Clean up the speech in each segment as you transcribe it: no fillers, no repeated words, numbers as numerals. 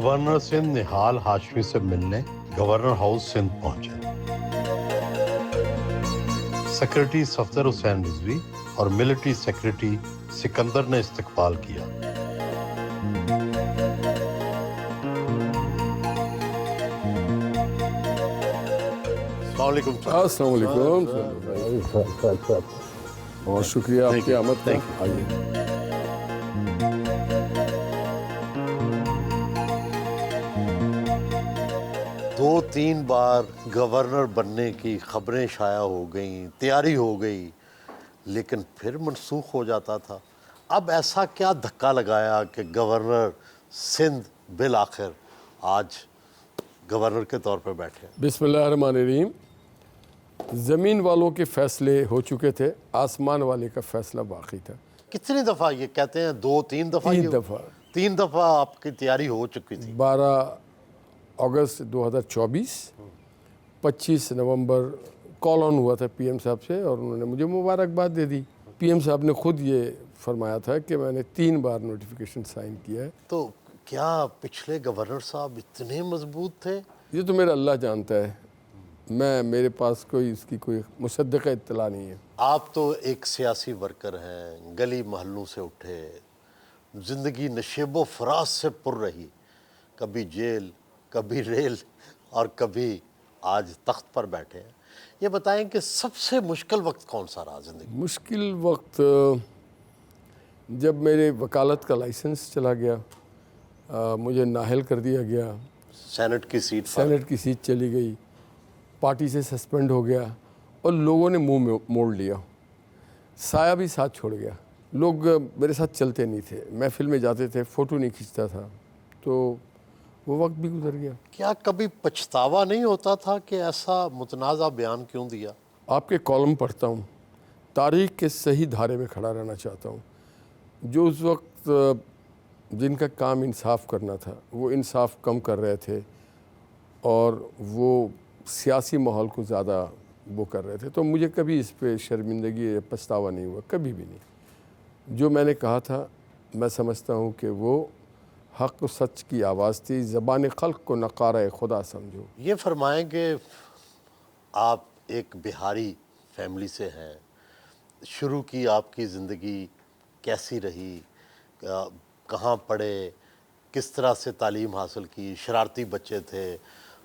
Governor Sindh Nihal Hashmi سے ملنے governor house Sindh پہنچے۔ سیکرٹری صفدر حسین رضوی اور ملٹری سیکرٹری سکندر نے استقبال کیا۔ السلام علیکم سر۔ السلام علیکم، بہت شکریہ آپ کی آمد کا۔ آئیے۔ 2-3 بار گورنر بننے کی خبریں شائع ہو گئیں، تیاری ہو گئی، لیکن پھر منسوخ ہو جاتا تھا۔ اب ایسا کیا دھکا لگایا کہ گورنر سندھ بالآخر آج گورنر کے طور پہ بیٹھے؟ بسم اللہ الرحمن الرحیم۔ زمین والوں کے فیصلے ہو چکے تھے، آسمان والے کا فیصلہ باقی تھا۔ کتنی دفعہ یہ کہتے ہیں؟ 2-3 دفعہ؟ 3 دفعہ۔ 3 دفعہ آپ کی تیاری ہو چکی تھی۔ 12 اگست 2024، 25 نومبر کال آن ہوا تھا پی ایم صاحب سے، اور انہوں نے مجھے مبارکباد دے دی۔ پی ایم صاحب نے خود یہ فرمایا تھا کہ میں نے 3 بار نوٹیفیکیشن سائن کیا ہے۔ تو کیا پچھلے گورنر صاحب اتنے مضبوط تھے؟ یہ تو میرا اللہ جانتا ہے، میرے پاس کوئی اس کی کوئی مصدقہ اطلاع نہیں ہے۔ آپ تو ایک سیاسی ورکر ہیں، گلی محلوں سے اٹھے، زندگی نشیب و فراز سے پر رہی، کبھی جیل، کبھی ریل، اور کبھی آج تخت پر بیٹھے ہیں۔ یہ بتائیں کہ سب سے مشکل وقت کون سا رہا زندگی؟ مشکل وقت جب میرے وکالت کا لائسنس چلا گیا، مجھے نااہل کر دیا گیا، سینٹ کی سیٹ پر؟ سینٹ کی سیٹ چلی گئی، پارٹی سے سسپینڈ ہو گیا، اور لوگوں نے منہ موڑ لیا، سایہ بھی ساتھ چھوڑ گیا۔ لوگ میرے ساتھ چلتے نہیں تھے، محفل میں جاتے تھے، فوٹو نہیں کھینچتا تھا، تو وہ وقت بھی گزر گیا۔ کیا کبھی پچھتاوا نہیں ہوتا تھا کہ ایسا متنازع بیان کیوں دیا؟ آپ کے کالم پڑھتا ہوں، تاریخ کے صحیح دھارے میں کھڑا رہنا چاہتا ہوں۔ جو اس وقت جن کا کام انصاف کرنا تھا وہ انصاف کم کر رہے تھے، اور وہ سیاسی ماحول کو زیادہ وہ کر رہے تھے، تو مجھے کبھی اس پہ شرمندگی یا پچھتاوا نہیں ہوا، کبھی بھی نہیں۔ جو میں نے کہا تھا، میں سمجھتا ہوں کہ وہ حق و سچ کی آواز تھی، زبان خلق کو نقارہ خدا سمجھو۔ یہ فرمائیں کہ آپ ایک بہاری فیملی سے ہیں، شروع کی آپ کی زندگی کیسی رہی؟ کہاں پڑھے؟ کس طرح سے تعلیم حاصل کی؟ شرارتی بچے تھے،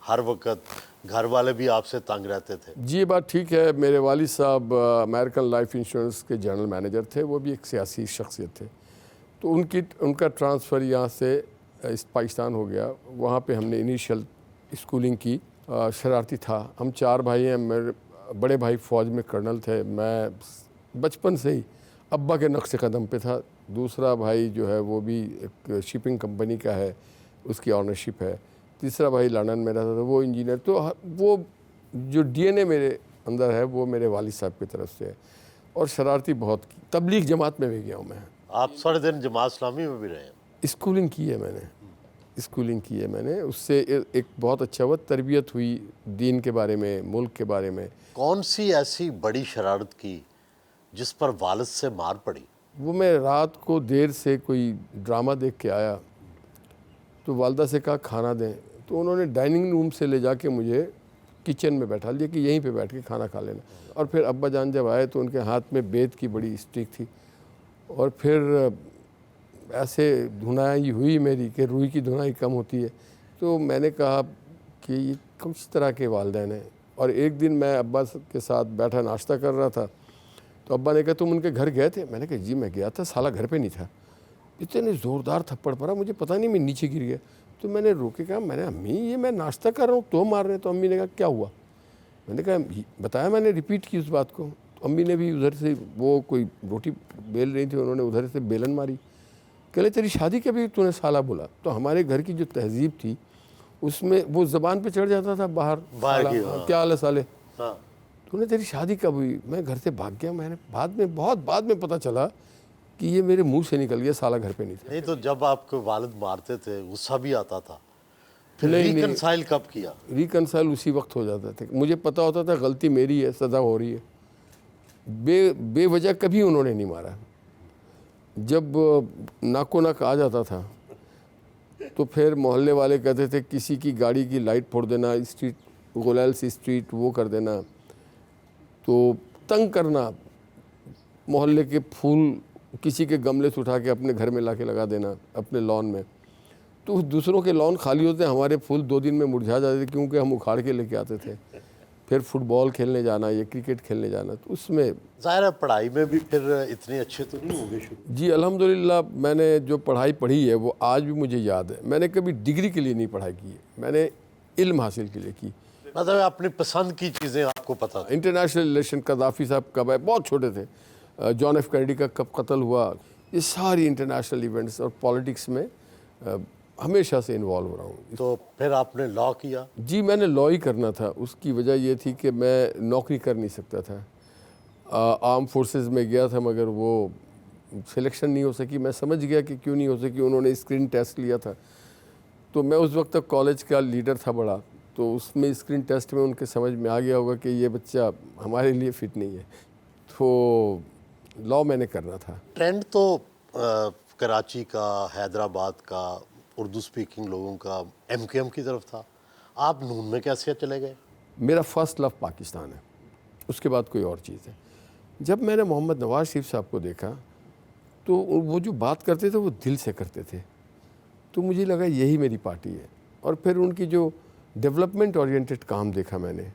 ہر وقت گھر والے بھی آپ سے تنگ رہتے تھے؟ جی یہ بات ٹھیک ہے، میرے والد صاحب امریکن لائف انشورنس کے جنرل مینیجر تھے، وہ بھی ایک سیاسی شخصیت تھے، تو ان کا ٹرانسفر یہاں سے پاکستان ہو گیا۔ وہاں پہ ہم نے انیشیل اسکولنگ کی۔ شرارتی تھا، ہم 4 بھائی ہیں، میرے بڑے بھائی فوج میں کرنل تھے، میں بچپن سے ہی ابا کے نقش قدم پہ تھا۔ دوسرا بھائی جو ہے وہ بھی ایک شپنگ کمپنی کا ہے، اس کی آنرشپ ہے۔ تیسرا بھائی لندن میں رہتا تھا، وہ انجینئر۔ تو وہ جو ڈی این اے میرے اندر ہے وہ میرے والد صاحب کی طرف سے ہے، اور شرارتی بہت کی۔ تبلیغ جماعت میں بھی گیا ہوں میں۔ آپ سارے دن جماعت اسلامی میں بھی رہے ہیں؟ اسکولنگ کی ہے میں نے، اس سے ایک بہت اچھا وہ تربیت ہوئی دین کے بارے میں، ملک کے بارے میں۔ کون سی ایسی بڑی شرارت کی جس پر والد سے مار پڑی؟ وہ میں رات کو دیر سے کوئی ڈرامہ دیکھ کے آیا، تو والدہ سے کہا کھانا دیں، تو انہوں نے ڈائننگ روم سے لے جا کے مجھے کچن میں بیٹھا لیا کہ یہیں پہ بیٹھ کے کھانا کھا لینا۔ اور پھر ابا جان جب آئے تو ان کے ہاتھ میں بیت کی بڑی اسٹک تھی، اور پھر ایسے دھنائی ہوئی میری کہ روئی کی دھنائی کم ہوتی ہے۔ تو میں نے کہا کہ یہ کچھ طرح کے والدین ہیں۔ اور ایک دن میں ابا کے ساتھ بیٹھا ناشتہ کر رہا تھا، تو ابا نے کہا تم ان کے گھر گئے تھے؟ میں نے کہا جی میں گیا تھا، سالہ گھر پہ نہیں تھا۔ اتنے زوردار تھپڑ پڑا، مجھے پتہ نہیں میں نیچے گر گیا۔ تو میں نے روکے کہا، میں نے امی یہ میں ناشتہ کر رہا ہوں تو مار رہے ہیں؟ تو امی نے کہا کیا ہوا؟ میں نے کہا بتایا، میں نے ریپیٹ کی اس بات کو۔ تو امی نے بھی ادھر سے وہ کوئی روٹی بیل رہی تھی، انہوں نے ادھر سے بیلن ماری، کہ تیری شادی کبھی تو نے سالہ بولا؟ تو ہمارے گھر کی جو تہذیب تھی اس میں وہ زبان پہ چڑھ جاتا تھا باہر کیا حال ہے سالے، تو نے تیری شادی کب ہوئی؟ میں گھر سے بھاگ گیا۔ میں نے بہت بعد میں پتہ چلا کہ یہ میرے منہ سے نکل گیا، سالہ گھر پہ نہیں تھا۔ نہیں تو جب آپ کو والد مارتے تھے غصہ بھی آتا تھا، پھر ریکنسائل کب کیا؟ ریکنسائل اسی وقت ہو جاتا تھا، مجھے پتہ ہوتا تھا غلطی میری ہے، سزا ہو رہی ہے۔ بے وجہ کبھی انہوں نے نہیں مارا۔ جب ناکو ناک آ جاتا تھا تو پھر محلے والے کہتے تھے کسی کی گاڑی کی لائٹ پھوڑ دینا، اسٹریٹ غلیل اسٹریٹ وہ کر دینا، تو تنگ کرنا، محلے کے پھول کسی کے گملے سے اٹھا کے اپنے گھر میں لا کے لگا دینا اپنے لان میں، تو دوسروں کے لان خالی ہوتے ہیں، ہمارے پھول 2 دن میں مرجھا جاتے تھے کیونکہ ہم اکھاڑ کے لے کے آتے تھے. پھر فٹ بال کھیلنے جانا یا کرکٹ کھیلنے جانا، تو اس میں ظاہر ہے پڑھائی میں بھی پھر اتنے اچھے تو نہیں ہوں گے شروع؟ جی الحمدللہ میں نے جو پڑھائی پڑھی ہے وہ آج بھی مجھے یاد ہے. میں نے کبھی ڈگری کے لیے نہیں پڑھائی کی ہے، میں نے علم حاصل کے لیے کی. مطلب اپنی پسند کی چیزیں آپ کو پتہ تھیں. انٹرنیشنل ریلیشن، قذافی صاحب کب ہے، بہت چھوٹے تھے، جان ایف کینیڈی کا کب قتل ہوا، یہ ساری انٹرنیشنل ایونٹس اور پالیٹکس میں ہمیشہ سے انوالو ہو رہا ہوں. تو پھر آپ نے لاء کیا؟ جی میں نے لاء ہی کرنا تھا. اس کی وجہ یہ تھی کہ میں نوکری کر نہیں سکتا تھا. آرم فورسز میں گیا تھا مگر وہ سلیکشن نہیں ہو سکی. میں سمجھ گیا کہ کیوں نہیں ہو سکی، انہوں نے اسکرین ٹیسٹ لیا تھا، تو میں اس وقت تک کالج کا لیڈر تھا بڑا، تو اس میں اسکرین ٹیسٹ میں ان کے سمجھ میں آ گیا ہوگا کہ یہ بچہ ہمارے لیے فٹ نہیں ہے، تو لاء میں نے کرنا تھا. ٹرینڈ تو کراچی کا، حیدرآباد کا، اردو سپیکنگ لوگوں کا ایم کیو ایم کی طرف تھا. آپ نون میں کیسے چلے گئے؟ میرا فرسٹ لو پاکستان ہے، اس کے بعد کوئی اور چیز ہے. جب میں نے محمد نواز شریف صاحب کو دیکھا تو وہ جو بات کرتے تھے وہ دل سے کرتے تھے، تو مجھے لگا یہی میری پارٹی ہے. اور پھر ان کی جو ڈیولپمنٹ اورینٹڈ کام دیکھا میں نے،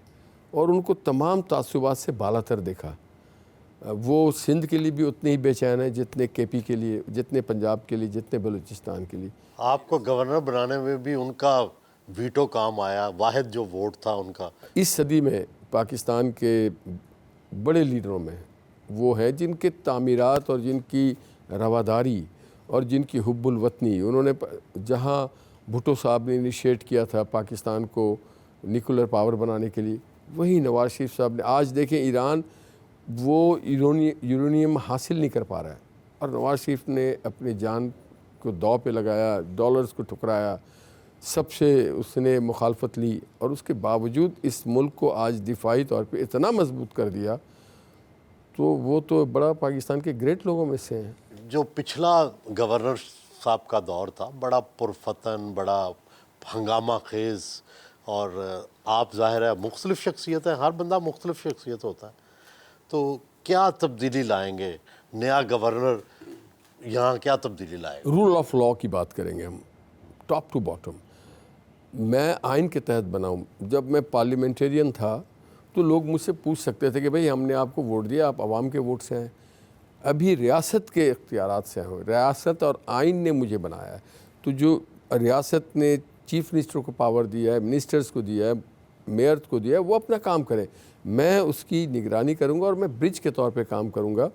اور ان کو تمام تعصبات سے بالا تر دیکھا. وہ سندھ کے لیے بھی اتنے ہی بے چین ہیں جتنے کے پی کے لیے، جتنے پنجاب کے لیے، جتنے بلوچستان کے لیے. آپ کو گورنر بنانے میں بھی ان کا ویٹو کام آیا، واحد جو ووٹ تھا ان کا. اس صدی میں پاکستان کے بڑے لیڈروں میں وہ ہیں جن کے تعمیرات اور جن کی رواداری اور جن کی حب الوطنی، انہوں نے جہاں بھٹو صاحب نے انیشیٹ کیا تھا پاکستان کو نیوکلر پاور بنانے کے لیے، وہی نواز شریف صاحب نے. آج دیکھیں ایران وہ یورینیم حاصل نہیں کر پا رہا ہے، اور نواز شریف نے اپنی جان کو داؤ پہ لگایا، ڈالرز کو ٹھکرایا، سب سے اس نے مخالفت لی، اور اس کے باوجود اس ملک کو آج دفاعی طور پہ اتنا مضبوط کر دیا. تو وہ تو بڑا پاکستان کے گریٹ لوگوں میں سے ہیں. جو پچھلا گورنر صاحب کا دور تھا بڑا پرفتن، بڑا ہنگامہ خیز، اور آپ ظاہر ہے مختلف شخصیت ہیں، ہر بندہ مختلف شخصیت ہوتا ہے، تو کیا تبدیلی لائیں گے نیا گورنر، یہاں کیا تبدیلی لائے گا؟ رول آف لاء کی بات کریں گے ہم ٹاپ ٹو باٹم. میں آئین کے تحت بناؤں. جب میں پارلیمنٹیرین تھا تو لوگ مجھ سے پوچھ سکتے تھے کہ بھئی ہم نے آپ کو ووٹ دیا، آپ عوام کے ووٹ سے ہیں. ابھی ریاست کے اختیارات سے ہیں، ریاست اور آئین نے مجھے بنایا ہے. تو جو ریاست نے چیف منسٹر کو پاور دیا ہے، منسٹرز کو دیا ہے، میئر کو دیا ہے، وہ اپنا کام کریں، میں اس کی نگرانی کروں گا، اور میں برج کے طور پہ کام کروں گا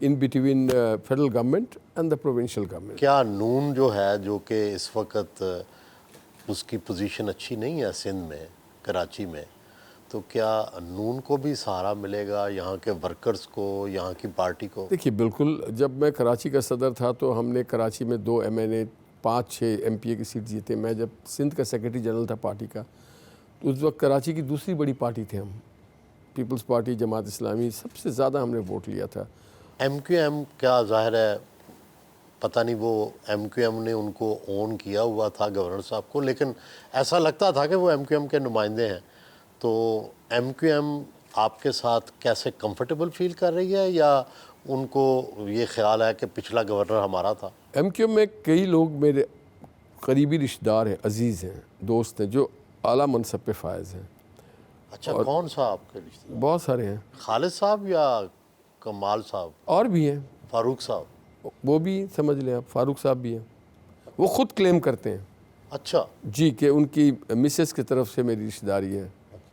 in between federal government and the provincial government. کیا نون جو ہے، جو کہ اس وقت اس کی پوزیشن اچھی نہیں ہے سندھ میں، کراچی میں، تو کیا نون کو بھی سہارا ملے گا، یہاں کے ورکرز کو، یہاں کی پارٹی کو؟ دیکھیے بالکل، جب میں کراچی کا صدر تھا تو ہم نے کراچی میں 2 MNA 5-6 MP کی سیٹ جیتے. میں جب سندھ کا سیکرٹری جنرل تھا پارٹی کا، تو اس وقت کراچی کی دوسری بڑی پارٹی تھے ہم. پیپلز پارٹی، جماعت اسلامی، سب سے زیادہ ہم نے ووٹ لیا تھا. ایم کیو ایم کیا ظاہر ہے پتہ نہیں، وہ ایم کیو ایم نے ان کو اون کیا ہوا تھا گورنر صاحب کو، لیکن ایسا لگتا تھا کہ وہ ایم کیو ایم کے نمائندے ہیں. تو ایم کیو ایم آپ کے ساتھ کیسے کمفرٹیبل فیل کر رہی ہے، یا ان کو یہ خیال ہے کہ پچھلا گورنر ہمارا تھا؟ ایم کیو ایم میں کئی لوگ میرے قریبی رشتہ دار ہیں، عزیز ہیں، دوست ہیں، جو اعلیٰ منصب پہ فائز ہیں. اچھا، کون سا آپ کے رشتے دار؟ بہت سارے ہیں، خالد صاحب یا کمال صاحب، اور بھی ہیں، فاروق صاحب؟ وہ بھی سمجھ لیں آپ، فاروق صاحب بھی ہیں. وہ خود کلیم کرتے ہیں اچھا جی کہ ان کی مسز کی طرف سے میری رشتہ داری ہے.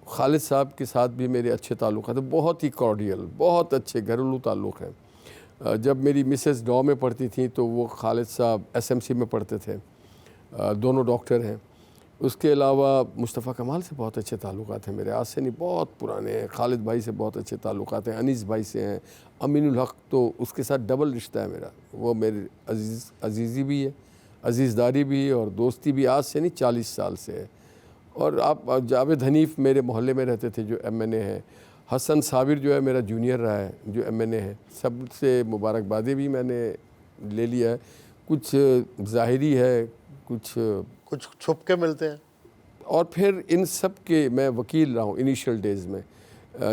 خالد صاحب کے ساتھ بھی میرے اچھے تعلقات ہیں، بہت ہی کارڈیل، بہت اچھے گھریلو تعلق ہیں. جب میری مسز ڈاؤ میں پڑھتی تھیں تو وہ خالد صاحب SMC میں پڑھتے تھے، دونوں ڈاکٹر ہیں. اس کے علاوہ مصطفیٰ کمال سے بہت اچھے تعلقات ہیں میرے، آج سے نہیں بہت پرانے ہیں. خالد بھائی سے بہت اچھے تعلقات ہیں، انیس بھائی سے ہیں. امین الحق تو اس کے ساتھ ڈبل رشتہ ہے میرا، وہ میرے عزیزی بھی ہے، عزیزداری بھی ہے، اور دوستی بھی آج سے نہیں 40 سال سے ہے. اور آپ جاوید حنیف میرے محلے میں رہتے تھے جو MNA ہیں. حسن صابر جو ہے میرا جونیئر رہا ہے جو MNA ہے. سب سے مبارکبادی بھی میں نے لے لیا ہے. کچھ ظاہری ہے، کچھ چھپ کے ملتے ہیں. اور پھر ان سب کے میں وکیل رہا ہوں انیشیل ڈیز میں.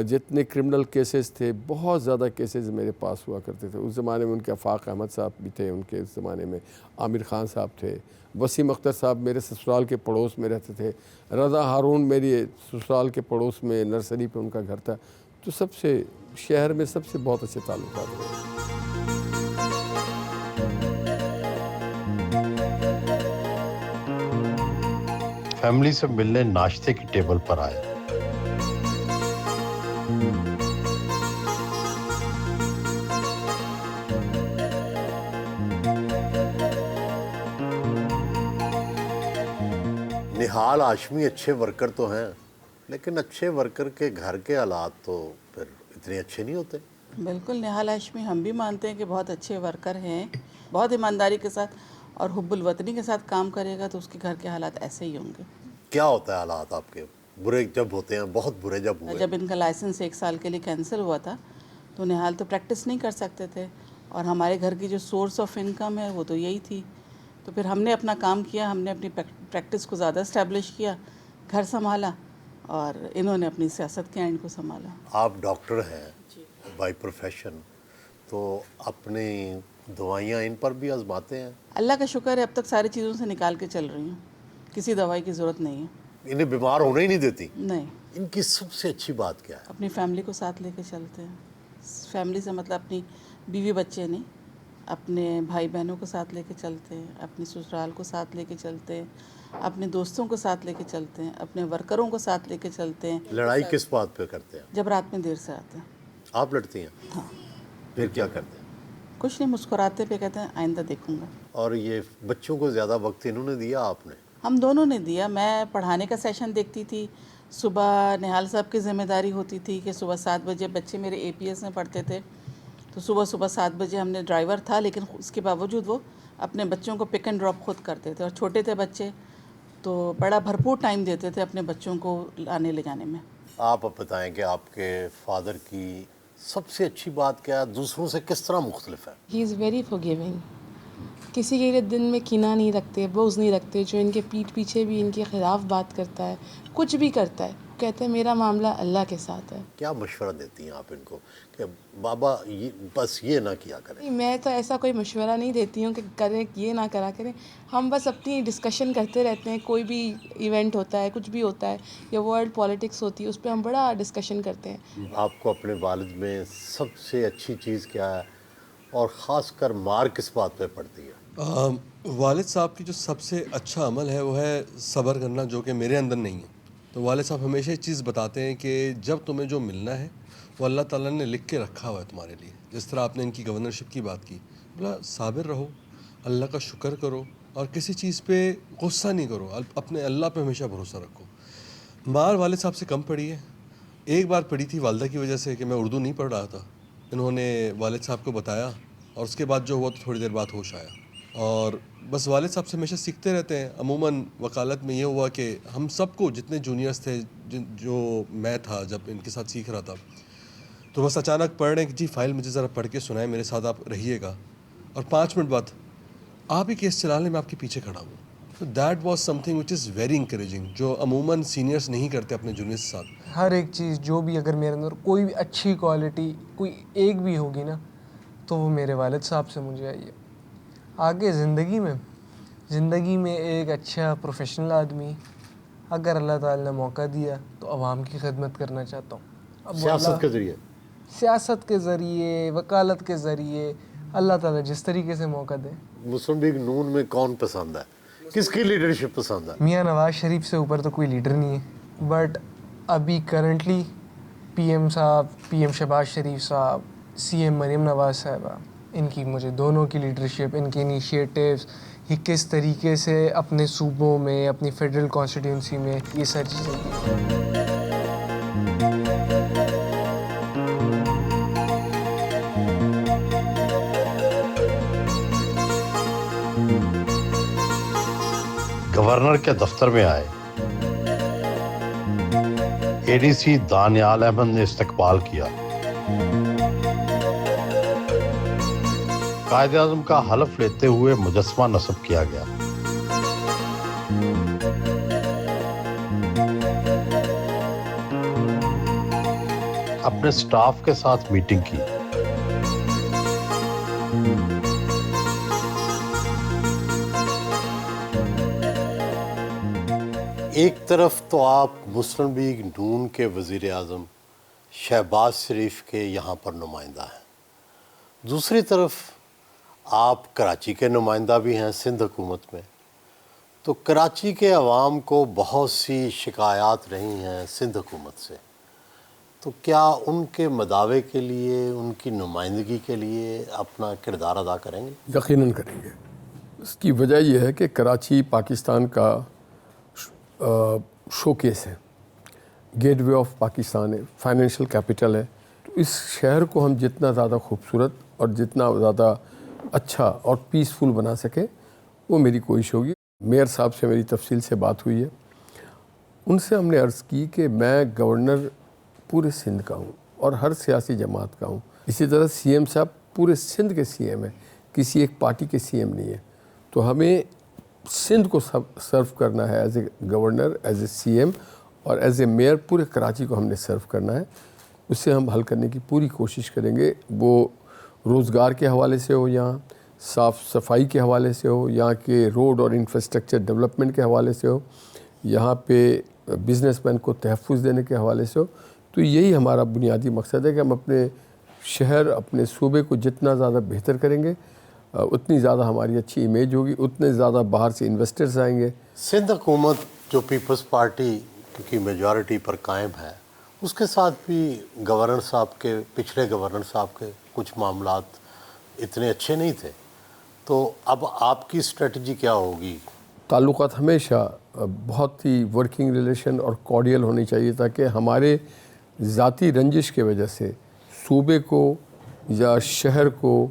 جتنے کرمنل کیسز تھے بہت زیادہ کیسز میرے پاس ہوا کرتے تھے. اس زمانے میں ان کے آفاق احمد صاحب بھی تھے, ان کے اس زمانے میں عامر خان صاحب تھے, وسیم اختر صاحب میرے سسرال کے پڑوس میں رہتے تھے, رضا ہارون میری سسرال کے پڑوس میں نرسری پہ ان کا گھر تھا. تو سب سے شہر میں سب سے بہت اچھے تعلقات تھے. فیملی سے ملنے ناشتے کی ٹیبل پر آئے. نہال ہاشمی اچھے ورکر تو ہیں, لیکن اچھے ورکر کے گھر کے حالات تو پھر اتنے اچھے نہیں ہوتے. بالکل, نہال ہاشمی ہم بھی مانتے ہیں کہ بہت اچھے ورکر ہیں, بہت ایمانداری کے ساتھ اور حب الوطنی کے ساتھ کام کرے گا تو اس کے گھر کے حالات ایسے ہی ہوں گے. کیا ہوتا ہے حالات آپ کے برے جب ہوتے ہیں, بہت برے جب ہوئے؟ جب ان کا لائسنس 1 سال کے لیے کینسل ہوا تھا تو نہال تو پریکٹس نہیں کر سکتے تھے, اور ہمارے گھر کی جو سورس آف انکم ہے وہ تو یہی تھی. تو پھر ہم نے اپنا کام کیا, ہم نے اپنی پریکٹس کو زیادہ اسٹیبلش کیا, گھر سنبھالا, اور انہوں نے اپنی سیاست کے اینڈ کو سنبھالا. آپ ڈاکٹر ہیں بائی پروفیشن, تو اپنی دوائیاں ان پر بھی آزماتے ہیں؟ اللہ کا شکر ہے اب تک ساری چیزوں سے نکال کے چل رہی ہوں, کسی دوائی کی ضرورت نہیں ہے. انہیں بیمار ہونے ہی نہیں دیتی؟ نہیں. ان کی سب سے اچھی بات کیا ہے؟ اپنی فیملی کو ساتھ لے کے چلتے ہیں. فیملی سے مطلب اپنی بیوی بچے نہیں, اپنے بھائی بہنوں کو ساتھ لے کے چلتے ہیں, اپنی سسرال کو ساتھ لے کے چلتے ہیں, اپنے دوستوں کو ساتھ لے کے چلتے ہیں, اپنے ورکروں کو ساتھ لے کے چلتے ہیں. لڑائی کس بات پہ کرتے ہیں؟ جب رات میں دیر سے آتے ہیں. آپ لڑتی ہیں؟ ہاں. پھر کیا کرتے ہیں؟ کچھ نہیں, مسکراتے پہ کہتے ہیں آئندہ دیکھوں گا. اور یہ بچوں کو زیادہ وقت انہوں نے دیا آپ نے؟ ہم دونوں نے دیا. میں پڑھانے کا سیشن دیکھتی تھی, صبح نہال صاحب کی ذمہ داری ہوتی تھی کہ صبح 7 بجے بچے میرے اے پی ایس میں پڑھتے تھے, تو صبح 7 بجے ہم نے ڈرائیور تھا, لیکن اس کے باوجود وہ اپنے بچوں کو پک اینڈ ڈراپ خود کرتے تھے, اور چھوٹے تھے بچے تو بڑا بھرپور ٹائم دیتے تھے اپنے بچوں کو لانے لے جانے میں. آپ اب بتائیں کہ آپ کے فادر کی سب سے اچھی بات کیا ہے, دوسروں سے کس طرح مختلف ہے؟ ہی از ویری فورگیونگ. کسی کے لیے دل میں کینہ نہیں رکھتے, بغض نہیں رکھتے. جو ان کے پیٹھ پیچھے بھی ان کے خلاف بات کرتا ہے, کچھ بھی کرتا ہے, کہتے ہیں میرا معاملہ اللہ کے ساتھ ہے. کیا مشورہ دیتی ہیں آپ ان کو کہ بابا بس یہ نہ کیا کریں؟ میں تو ایسا کوئی مشورہ نہیں دیتی ہوں کہ کریں, یہ نہ کرا کریں. ہم بس اپنی ڈسکشن کرتے رہتے ہیں. کوئی بھی ایونٹ ہوتا ہے, کچھ بھی ہوتا ہے, یا ورلڈ پالیٹکس ہوتی ہے, اس پہ ہم بڑا ڈسکشن کرتے ہیں. آپ کو اپنے والد میں سب سے اچھی چیز کیا ہے, اور خاص کر مار کس بات پہ پڑتی ہے؟ والد صاحب کی جو سب سے اچھا عمل ہے وہ ہے صبر کرنا, جو کہ میرے اندر نہیں ہے. تو والد صاحب ہمیشہ یہ چیز بتاتے ہیں کہ جب تمہیں جو ملنا ہے وہ اللہ تعالیٰ نے لکھ کے رکھا ہوا ہے تمہارے لیے. جس طرح آپ نے ان کی گورنرشپ کی بات کی, بولا صابر رہو, اللہ کا شکر کرو, اور کسی چیز پہ غصہ نہیں کرو, اپنے اللہ پہ ہمیشہ بھروسہ رکھو. مار والد صاحب سے کم پڑی ہے. ایک بار پڑی تھی والدہ کی وجہ سے کہ میں اردو نہیں پڑھ رہا تھا, انہوں نے والد صاحب کو بتایا, اور اس کے بعد جو ہوا تو تھوڑی دیر بعد ہوش آیا. اور بس والد صاحب سے ہمیشہ سیکھتے رہتے ہیں. عموماً وکالت میں یہ ہوا کہ ہم سب کو, جتنے جونیئرس تھے, جو میں تھا جب ان کے ساتھ سیکھ رہا تھا, تو بس اچانک پڑھ رہے ہیں کہ جی فائل مجھے ذرا پڑھ کے سنائیں, میرے ساتھ آپ رہیے گا, اور 5 منٹ بعد آپ ہی کیس چلا لیں, میں آپ کے پیچھے کھڑا ہوں. تو that was some thing which is very encouraging, جو عموماً سینئرس نہیں کرتے اپنے جونیئرس کے ساتھ. ہر ایک چیز جو بھی اگر میرے اندر کوئی بھی اچھی کوالٹی کوئی ایک بھی ہوگی نا, تو وہ میرے والد صاحب سے مجھے آئی ہے. آگے زندگی میں ایک اچھا پروفیشنل آدمی, اگر اللہ تعالیٰ نے موقع دیا تو عوام کی خدمت کرنا چاہتا ہوں. اب سیاست کے ذریعے, وکالت کے ذریعے, اللہ تعالیٰ جس طریقے سے موقع دے. مسلم لیگ نون میں کون پسند ہے, کس کی لیڈرشپ پسند ہے؟ میاں نواز شریف سے اوپر تو کوئی لیڈر نہیں ہے, بٹ ابھی کرنٹلی پی ایم شہباز شریف صاحب, سی ایم مریم نواز صاحبہ, ان کی مجھے دونوں کی لیڈرشپ, ان کے انیشیٹیوز, یہ کس طریقے سے اپنے صوبوں میں, اپنی فیڈرل کانسٹیٹیونسی میں یہ ساری چیزیں. گورنر کے دفتر میں آئے, اے ڈی سی دانیال احمد نے استقبال کیا. قائد اعظم کا حلف لیتے ہوئے مجسمہ نصب کیا گیا. اپنے سٹاف کے ساتھ میٹنگ کی. ایک طرف تو آپ مسلم لیگ نون کے وزیر اعظم شہباز شریف کے یہاں پر نمائندہ ہیں, دوسری طرف آپ کراچی کے نمائندہ بھی ہیں سندھ حکومت میں. تو کراچی کے عوام کو بہت سی شکایات رہی ہیں سندھ حکومت سے, تو کیا ان کے مداوع کے لیے, ان کی نمائندگی کے لیے اپنا کردار ادا کریں گے؟ یقیناً کریں گے. اس کی وجہ یہ ہے کہ کراچی پاکستان کا شو کیس ہے, گیٹ وے آف پاکستان ہے, فائنینشیل کیپٹل ہے. تو اس شہر کو ہم جتنا زیادہ خوبصورت اور جتنا زیادہ اچھا اور پیسفل بنا سکیں وہ میری کوشش ہوگی. میئر صاحب سے میری تفصیل سے بات ہوئی ہے, ان سے ہم نے عرض کی کہ میں گورنر پورے سندھ کا ہوں اور ہر سیاسی جماعت کا ہوں. اسی طرح سی ایم صاحب پورے سندھ کے سی ایم ہیں, کسی ایک پارٹی کے سی ایم نہیں ہے. تو ہمیں سندھ کو سرو کرنا ہے as a governor, as a C M اور ایز اے میئر پورے کراچی کو ہم نے سرو کرنا ہے. اس سے ہم حل کرنے کی پوری کوشش کریں گے, وہ روزگار کے حوالے سے ہو, یہاں صاف صفائی کے حوالے سے ہو, یہاں کے روڈ اور انفراسٹرکچر ڈیولپمنٹ کے حوالے سے ہو, یہاں پہ بزنس مین کو تحفظ دینے کے حوالے سے ہو. تو یہی ہمارا بنیادی مقصد ہے کہ ہم اپنے شہر, اپنے صوبے کو جتنا زیادہ بہتر کریں گے اتنی زیادہ ہماری اچھی امیج ہوگی, اتنے زیادہ باہر سے انویسٹرز آئیں گے. سندھ حکومت جو پیپلز پارٹی کی میجورٹی پر قائم ہے, اس کے ساتھ بھی گورنر صاحب کے, پچھلے گورنر صاحب کے کچھ معاملات اتنے اچھے نہیں تھے. تو اب آپ کی اسٹریٹجی کیا ہوگی؟ تعلقات ہمیشہ بہت ہی ورکنگ ریلیشن اور کارڈیل ہونی چاہیے تاکہ ہمارے ذاتی رنجش کی وجہ سے صوبے کو یا شہر کو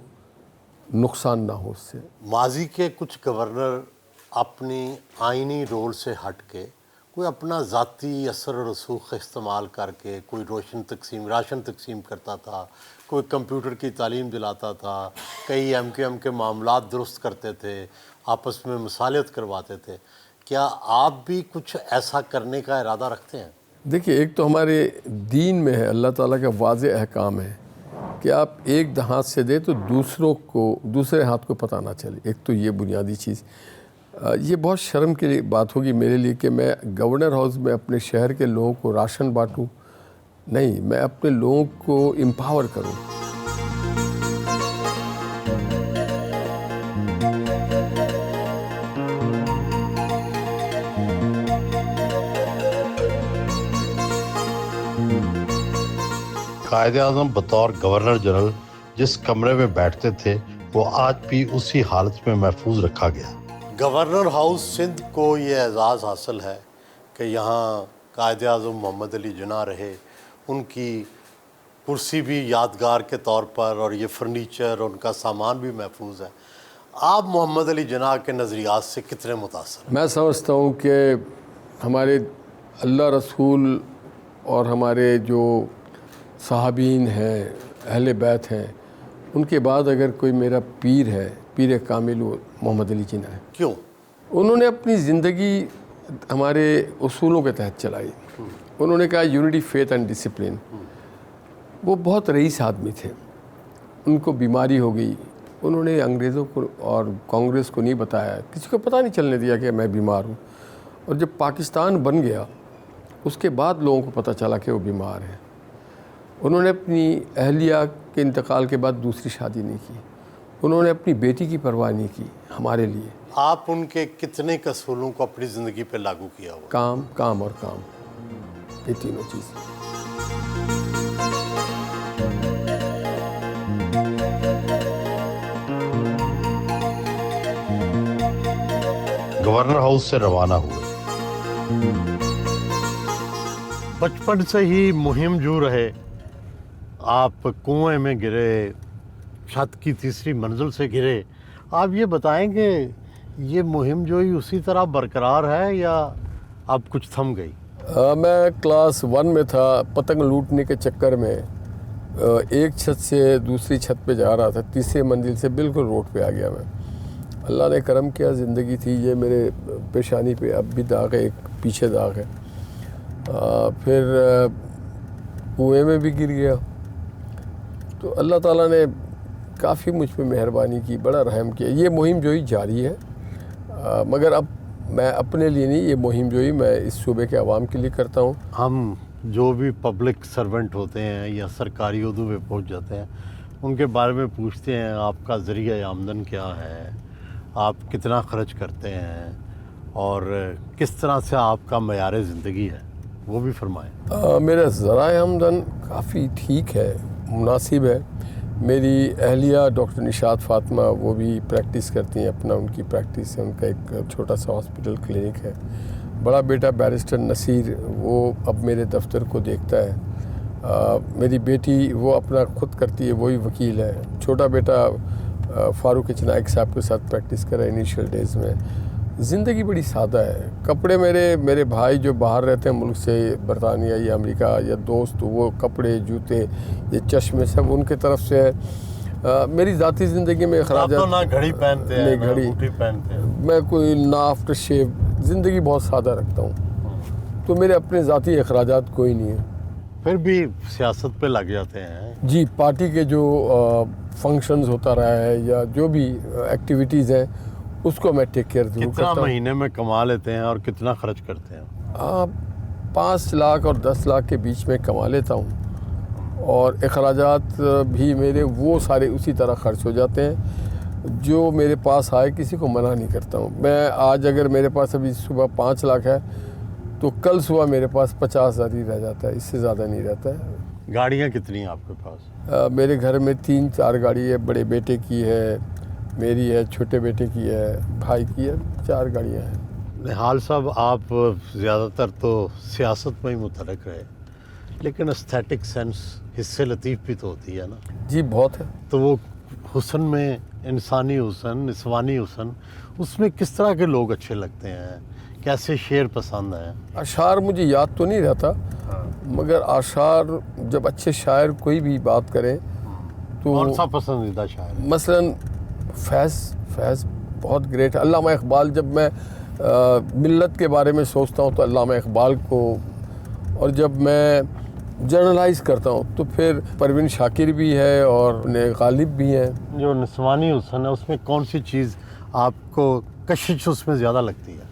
نقصان نہ ہو. اس سے ماضی کے کچھ گورنر اپنی آئینی رول سے ہٹ کے کوئی اپنا ذاتی اثر و رسوخ استعمال کر کے کوئی راشن تقسیم کرتا تھا, کوئی کمپیوٹر کی تعلیم دلاتا تھا, کئی ایم کیو ایم کے معاملات درست کرتے تھے, آپس میں مصالحت کرواتے تھے. کیا آپ بھی کچھ ایسا کرنے کا ارادہ رکھتے ہیں؟ دیکھیے, ایک تو ہمارے دین میں ہے, اللہ تعالیٰ کا واضح احکام ہے کہ آپ ایک ہاتھ سے دیں تو دوسرے ہاتھ کو پتہ نہ چلے. ایک تو یہ بنیادی چیز. یہ بہت شرم کی بات ہوگی میرے لیے کہ میں گورنر ہاؤس میں اپنے شہر کے لوگوں کو راشن بانٹوں. نہیں, میں اپنے لوگوں کو امپاور کروں. قائد اعظم بطور گورنر جنرل جس کمرے میں بیٹھتے تھے وہ آج بھی اسی حالت میں محفوظ رکھا گیا. گورنر ہاؤس سندھ کو یہ اعزاز حاصل ہے کہ یہاں قائد اعظم محمد علی جناح رہے, ان کی کرسی بھی یادگار کے طور پر اور یہ فرنیچر اور ان کا سامان بھی محفوظ ہے. آپ محمد علی جناح کے نظریات سے کتنے متاثر ہیں؟ میں سمجھتا ہوں کہ ہمارے اللہ رسول اور ہمارے جو صحابین ہیں, اہل بیت ہیں, ان کے بعد اگر کوئی میرا پیر ہے, پیر کامل, وہ محمد علی جناح ہے. کیوں؟ انہوں نے اپنی زندگی ہمارے اصولوں کے تحت چلائی. انہوں نے کہا یونٹی, فیتھ اینڈ ڈسپلن. وہ بہت رئیس آدمی تھے, ان کو بیماری ہو گئی, انہوں نے انگریزوں کو اور کانگریس کو نہیں بتایا, کسی کو پتہ نہیں چلنے دیا کہ میں بیمار ہوں. اور جب پاکستان بن گیا اس کے بعد لوگوں کو پتہ چلا کہ وہ بیمار ہیں. انہوں نے اپنی اہلیہ کے انتقال کے بعد دوسری شادی نہیں کی. انہوں نے اپنی بیٹی کی پرواہ نہیں کی ہمارے لیے. آپ ان کے کتنے اصولوں کو اپنی زندگی پہ لاگو کیا ہوا؟ کام, کام اور کام, یہ تینوں چیزیں. گورنر ہاؤس سے روانہ ہوئے. بچپن سے ہی مہم جو رہے, آپ کنویں میں گرے, چھت کی تیسری منزل سے گرے. آپ یہ بتائیں کہ یہ مہم جو ہی اسی طرح برقرار ہے یا اب کچھ تھم گئی؟ میں کلاس 1 میں تھا, پتنگ لوٹنے کے چکر میں ایک چھت سے دوسری چھت پہ جا رہا تھا, تیسری منزل سے بالکل روڈ پہ آ گیا میں. اللہ نے کرم کیا, زندگی تھی. یہ میرے پیشانی پہ اب بھی داغ ہے, ایک پیچھے داغ ہے. پھر کنویں میں بھی گر گیا. تو اللہ تعالیٰ نے کافی مجھ پہ مہربانی کی, بڑا رحم کیا. یہ مہم جوئی جاری ہے, مگر اب میں اپنے لیے نہیں, یہ مہم جوئی میں اس صوبے کے عوام کے لیے کرتا ہوں. ہم جو بھی پبلک سرونٹ ہوتے ہیں یا سرکاری عہدوں پہ پہنچ جاتے ہیں, ان کے بارے میں پوچھتے ہیں آپ کا ذریعہ آمدن کیا ہے, آپ کتنا خرچ کرتے ہیں, اور کس طرح سے آپ کا معیار زندگی ہے, وہ بھی فرمائیں. میرا ذرائع آمدن کافی ٹھیک ہے, مناسب ہے. میری اہلیہ ڈاکٹر نشاط فاطمہ, وہ بھی پریکٹس کرتی ہیں اپنا, ان کی پریکٹس ہے, ان کا ایک چھوٹا سا ہاسپٹل کلینک ہے. بڑا بیٹا بیرسٹر نصیر, وہ اب میرے دفتر کو دیکھتا ہے. میری بیٹی وہ اپنا خود کرتی ہے, وہی وکیل ہے. چھوٹا بیٹا فاروق چنائک صاحب کے ساتھ پریکٹس کرا انیشیل ڈیز میں. زندگی بڑی سادہ ہے. کپڑے میرے بھائی جو باہر رہتے ہیں ملک سے, برطانیہ یا امریکہ, یا دوست, وہ کپڑے جوتے یہ چشمے سب ان کے طرف سے ہے. میری ذاتی زندگی میں آپ تو اخراجات, نہ گھڑی پہنتے ہیں نہیں نہ گھڑی, انگوٹھی پہنتے ہیں. میں کوئی نہ آفٹر شیو, زندگی بہت سادہ رکھتا ہوں. تو میرے اپنے ذاتی اخراجات کوئی نہیں ہے. پھر بھی سیاست پہ لگ جاتے ہیں. جی, پارٹی کے جو فنکشنز ہوتا رہا ہے یا جو بھی ایکٹیویٹیز ہیں اس کو میں ٹیک کیئر ضرور کتنا کرتا ہوں. مہینے میں کما لیتے ہیں اور کتنا خرچ کرتے ہیں؟ 5 لاکھ اور 10 لاکھ کے بیچ میں کما لیتا ہوں, اور اخراجات بھی میرے وہ سارے اسی طرح خرچ ہو جاتے ہیں. جو میرے پاس آئے کسی کو منع نہیں کرتا ہوں. میں آج اگر میرے پاس ابھی صبح 5 لاکھ ہے تو کل صبح میرے پاس 50,000 ہی رہ جاتا ہے, اس سے زیادہ نہیں رہتا ہے. گاڑیاں کتنی ہیں آپ کے پاس؟ میرے گھر میں 3-4 گاڑی ہے. بڑے بیٹے کی ہے, میری ہے, چھوٹے بیٹے کی ہے, بھائی کی ہے, 4 گاڑیاں ہیں. نہال صاحب, آپ زیادہ تر تو سیاست میں ہی متعلق رہے, لیکن استھیٹک سینس حصے لطیف بھی تو ہوتی ہے نا. جی بہت ہے. تو وہ حسن میں, انسانی حسن, نسوانی حسن, اس میں کس طرح کے لوگ اچھے لگتے ہیں, کیسے شعر پسند ہیں؟ اشعار مجھے یاد تو نہیں رہتا, مگر اشعار جب اچھے شاعر کوئی بھی بات کریں تو کون سا پسندیدہ شاعر ہے؟ مثلاً فیض بہت گریٹ ہے. علامہ اقبال, جب میں ملت کے بارے میں سوچتا ہوں تو علامہ اقبال کو, اور جب میں جرنلائز کرتا ہوں تو پھر پروین شاکر بھی ہے اور غالب بھی ہیں. جو نسوانی حسن ہے اس میں کون سی چیز آپ کو کشش اس میں زیادہ لگتی ہے؟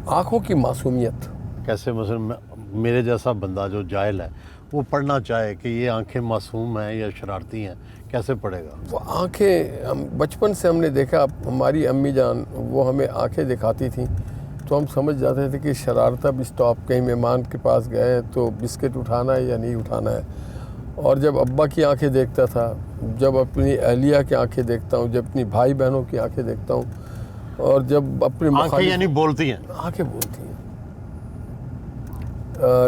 آنکھوں کی معصومیت. کیسے؟ مثلا میرے جیسا بندہ جو جاہل ہے وہ پڑھنا چاہے کہ یہ آنکھیں معصوم ہیں یا شرارتی ہیں, کیسے پڑھے گا؟ وہ آنکھیں, ہم بچپن سے ہم نے دیکھا, ہماری امی جان وہ ہمیں آنکھیں دکھاتی تھیں تو ہم سمجھ جاتے تھے کہ شرارت اب اسٹاپ, کہیں مہمان کے پاس گئے ہیں تو بسکٹ اٹھانا ہے یا نہیں اٹھانا ہے. اور جب ابا کی آنکھیں دیکھتا تھا, جب اپنی اہلیہ کی آنکھیں دیکھتا ہوں, جب اپنی بھائی بہنوں کی آنکھیں دیکھتا ہوں, اور جب اپنے آنکھیں یعنی بولتی ہیں؟ آنکھیں بولتی ہیں.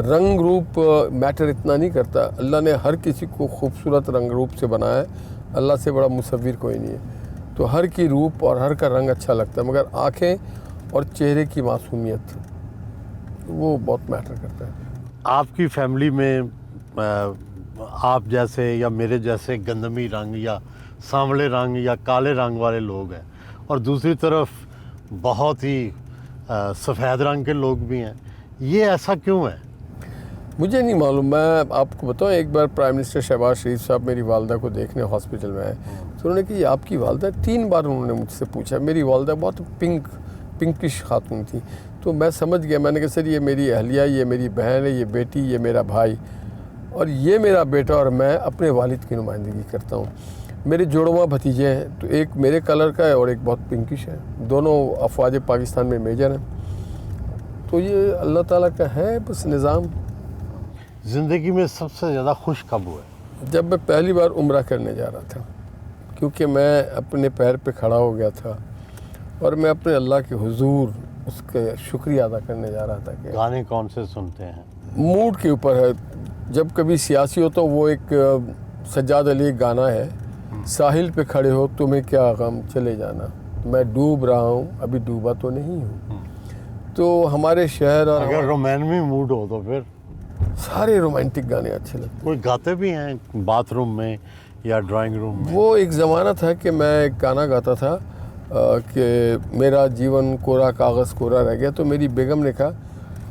رنگ روپ میٹر اتنا نہیں کرتا. اللہ نے ہر کسی کو خوبصورت رنگ روپ سے بنایا ہے, اللہ سے بڑا مصور کوئی نہیں ہے. تو ہر کی روپ اور ہر کا رنگ اچھا لگتا ہے, مگر آنکھیں اور چہرے کی معصومیت وہ بہت میٹر کرتا ہے. آپ کی فیملی میں آپ جیسے یا میرے جیسے گندمی رنگ یا سانولے رنگ یا کالے رنگ والے لوگ ہیں, اور دوسری طرف بہت ہی سفید رنگ کے لوگ بھی ہیں, یہ ایسا کیوں ہے؟ مجھے نہیں معلوم. میں آپ کو بتاؤں, ایک بار پرائم منسٹر شہباز شریف صاحب میری والدہ کو دیکھنے ہاسپٹل میں آئے تو انہوں نے کہا یہ آپ کی والدہ؟ 3 بار انہوں نے مجھ سے پوچھا. میری والدہ بہت پنکش خاتون تھی, تو میں سمجھ گیا. میں نے کہا سر یہ میری اہلیہ, یہ میری بہن ہے, یہ بیٹی, یہ میرا بھائی, اور یہ میرا بیٹا, اور میں اپنے والد کی نمائندگی کرتا ہوں. میرے جوڑواں بھتیجے ہیں, تو ایک میرے کلر کا ہے اور ایک بہت پنکش ہے. دونوں افواج پاکستان میں میجر ہیں. تو یہ اللہ تعالیٰ کا ہے بس نظام. زندگی میں سب سے زیادہ خوش کب ہوئے؟ جب میں پہلی بار عمرہ کرنے جا رہا تھا, کیونکہ میں اپنے پیر پہ کھڑا ہو گیا تھا اور میں اپنے اللہ کے حضور اس کا شکریہ ادا کرنے جا رہا تھا. کہ گانے کون سے سنتے ہیں؟ موڈ کے اوپر ہے. جب کبھی سیاسی ہو تو وہ ایک سجاد علی گانا ہے, ساحل پہ کھڑے ہو تمہیں کیا غم چلے جانا, میں ڈوب رہا ہوں ابھی ڈوبا تو نہیں ہوں. تو ہمارے شہر, اور اگر رومانوی موڈ ہو تو پھر سارے رومانٹک گانے اچھے لگتے ہیں. کوئی گاتے بھی ہیں باتھ روم میں یا ڈرائنگ روم میں؟ وہ ایک زمانہ تھا کہ میں ایک گانا گاتا تھا کہ میرا جیون کورا کاغذ کورا رہ گیا, تو میری بیگم نے کہا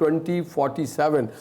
2047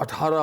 18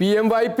PMYP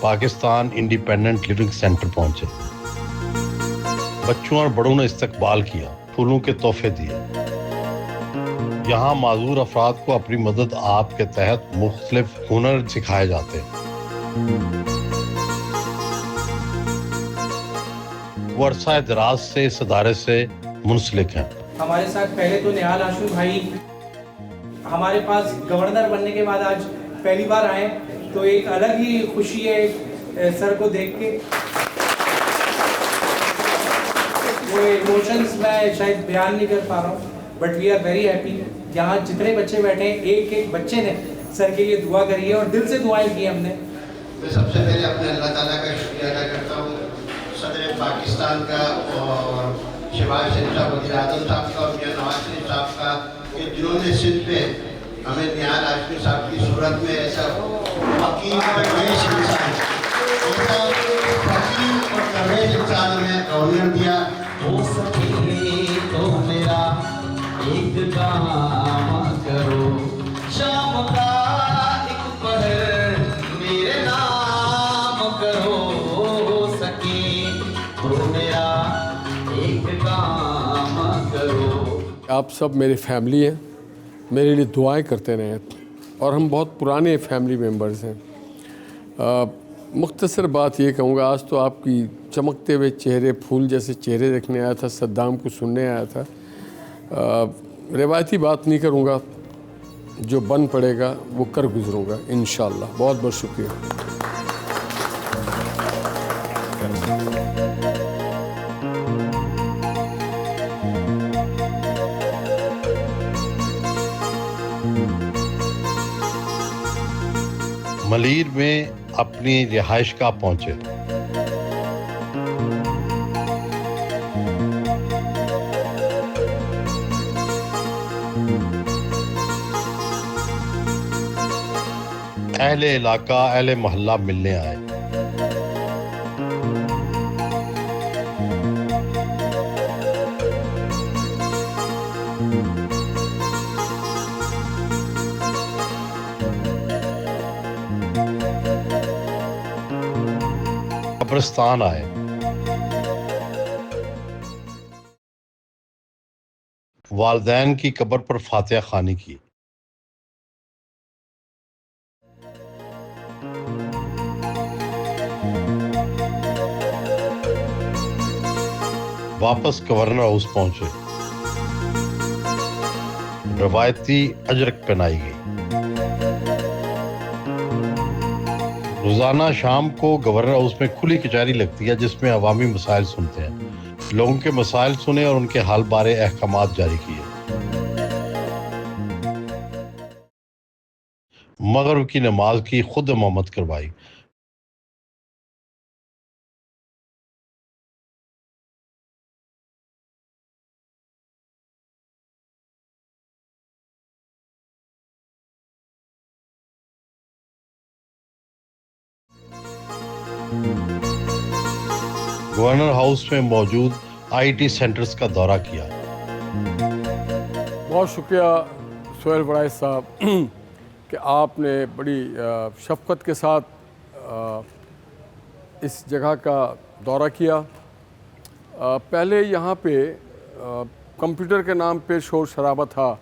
Pakistan independent living centre پہنچے. بچوں اور بڑوں نے استقبال کیا, پھولوں کے تحفے دیے. یہاں معذور افراد کو اپنی مدد آپ کے تحت مختلف ہنر سکھائے جاتے ہیں. وہ عرصہ دراز سے اس ادارے سے منسلک ہیں. ہمارے ساتھ پہلے تو نہال آشو بھائی ہمارے پاس گورنر بننے کے بعد آج پہلی بار آئے, تو ایک الگ ہی خوشی ہے سر کو دیکھ کے. وہ ایموشنز میں شاید بیان نہیں کر پا رہا ہوں, but we are very happy. یہاں جتنے بچے بیٹھے ہیں, ایک ایک بچے نے سر کے لیے دعا کری ہے اور دل سے دعائیں کی ہم نے. میں سب سے پہلے اپنے اللہ تعالیٰ کا شکریہ ادا کرتا ہوں, صدر پاکستان کا اور شہباز شریف صاحب وزیر اعظم صاحب کا اور میاں نواز شریف صاحب کا, کہ جنہوں نے سندھ میں ہمیں نہال آشمی صاحب کی صورت میں ایسا حکیم پرویش انسان, ایسا حکیم اور پرویش انسان ہمیں گورنر دیا. ہو سکے تو میرا ایک کام کرو, شام کا ایک پہر میرے نام کرو. ہو سکے تو میرا ایک کام کرو. آپ سب میری فیملی ہیں, میرے لیے دعائیں کرتے رہیں, اور ہم بہت پرانے فیملی ممبرز ہیں. مختصر بات یہ کہوں گا, آج تو آپ کی چمکتے ہوئے چہرے, پھول جیسے چہرے دیکھنے آیا تھا, صدام کو سننے آیا تھا. روایتی بات نہیں کروں گا, جو بن پڑے گا وہ کر گزروں گا انشاءاللہ. بہت بہت شکریہ. ملیر میں اپنی رہائش گاہ پہنچے. اہل علاقہ, اہل محلہ ملنے آئے. قبرستان آئے. والدین کی قبر پر فاتحہ خوانی کی. واپس گورنر ہاؤس پہنچے. روایتی اجرک پہنائی گئی. روزانہ شام کو گورنر ہاؤس میں کھلی کچہری لگتی ہے, جس میں عوامی مسائل سنتے ہیں. لوگوں کے مسائل سنے اور ان کے حل بارے احکامات جاری کیے. مغرب کی نماز کی خود امامت کروائی. گورنر ہاؤس میں موجود آئی ٹی سینٹرز کا دورہ کیا. بہت شکریہ سہیل وڑائچ صاحب کہ آپ نے بڑی شفقت کے ساتھ اس جگہ کا دورہ کیا. پہلے یہاں پہ کمپیوٹر کے نام پہ شور شرابہ تھا,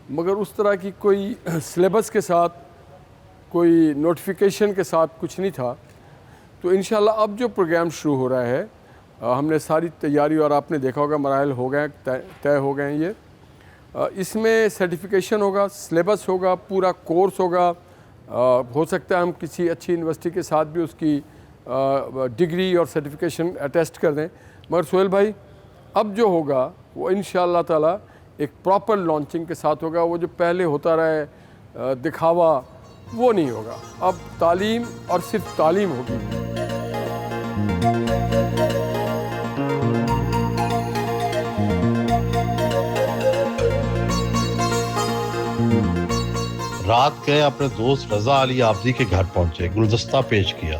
مگر اس طرح کی کوئی سلیبس کے ساتھ, کوئی نوٹیفیکیشن کے ساتھ کچھ نہیں تھا. تو انشاءاللہ اب جو پروگرام شروع ہو رہا ہے, ہم نے ساری تیاری, اور آپ نے دیکھا ہوگا مراحل ہو گئے, طے ہو گئے ہیں. یہ اس میں سرٹیفیکیشن ہوگا, سلیبس ہوگا, پورا کورس ہوگا. ہو سکتا ہے ہم کسی اچھی یونیورسٹی کے ساتھ بھی اس کی ڈگری اور سرٹیفیکیشن اٹیسٹ کر دیں. مگر سہیل بھائی, اب جو ہوگا وہ انشاءاللہ تعالی ایک پراپر لانچنگ کے ساتھ ہوگا. وہ جو پہلے ہوتا رہے دکھاوا, وہ نہیں ہوگا. اب تعلیم اور صرف تعلیم ہوگی. رات گئے اپنے دوست رضا علی آبدی کے گھر پہنچے, گلدستہ پیش کیا.